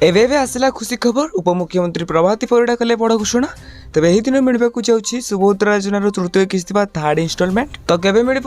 एवं एवं आसला खुशी खबर उपमुख्यमंत्री प्रभाती परिडा कले बड़ घोषणा तेज यही दिन मिलवा जाऊँगी सुभद्रा योजनार तृतीय किस्ती थार्ड इनस्टलमेंट तो केवे मिल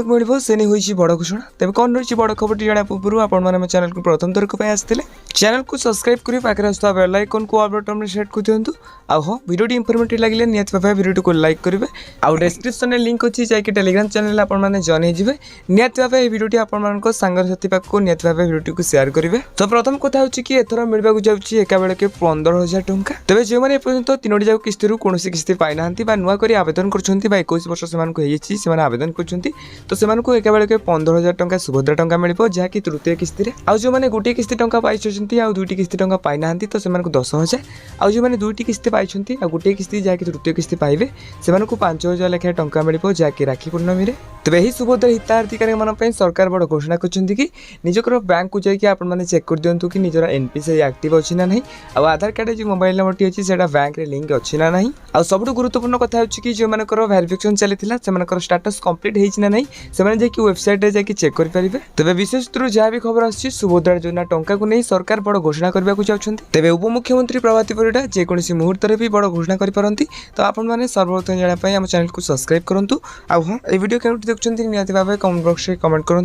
मिल से नहीं हुई बड़ घोषणा तेज कौन रही बड़ खबर जाना पूर्व आप चैनल को प्रथम थरक आसते चैनल को सब्सक्राइब कर पाखे आसुवा बेल आइकन को ऑल बटन में सेट कर दिंतु आ हाँ वीडियो इंफॉर्मेटिव लगे निहत भाव वीडियो को लाइक करेंगे आउ डिस्क्रिप्शन में लिंक अच्छी जाकि टेलीग्राम चैनल आपने जॉइन हो निहत भाव ये वीडियो आप सांगसाथी पाखक निहत भाव वीडियो को शेयर करेंगे तो प्रथम कथा हो कि एथर मिलवा जाऊँगी एका बेलके 15,000 टंका तेज जो मैंने एपर्यंत तीनोटी जाक किस्ती कौन किस्ती पाई ना नुआक आवेदन कर 21 वर्ष से आवेदन कर एका बेलके 15,000 टंका सुभद्रा टंका मिल जहाँकि तृतीय किस्ती आउ जो मैंने गोटे किस्ती टंका पाई आउ दुईटी किस्ती टंका पाई ना तो से 10,000 आउ जो मैंने दुईटी किस्ती पाई आ गोटे किस्ती जहाँकि तृतीय किस्ती पाइबे से 5,000 लेखाएं टंका मिल जहाँकि राखी पूर्णमी तेज यही सुभद्रा हिताधिकारी सरकार बड़ घोषणा कि निजकर बैंक को जाकि आपने चेक कर दिंतु कि निजर एनपीसी एक्टिव अच्छी ना नहीं आधार कार्ड जो मोबाइल नंबर टी अच्छी से बैंक रे लिंक अच्छी ना नहीं आ सबुठ गुरुत्वपूर्ण कथा हो कि जो मानकर वेरिफिकेशन चली स्टाटस कंप्लीट होना नहीं से वेबसाइट रे जाकि चेक करेंगे तेज विशेष जहाँ भी खबर आसी सुभद्रा योजना टंका को नहीं सरकार बड़ घोषणा करने को चाहते तेज उपमुख्यमंत्री प्रभाती परिडा जेकोसी मुहूर्त भी बड़ घोषणा करें तो आपने सर्वप्रथम जानापी आम चैनल को सब्सक्राइब करूँ आ हाँ ये वीडियो क्यों देखते निहत भाव कमेंट बॉक्स में कमेंट करूँ।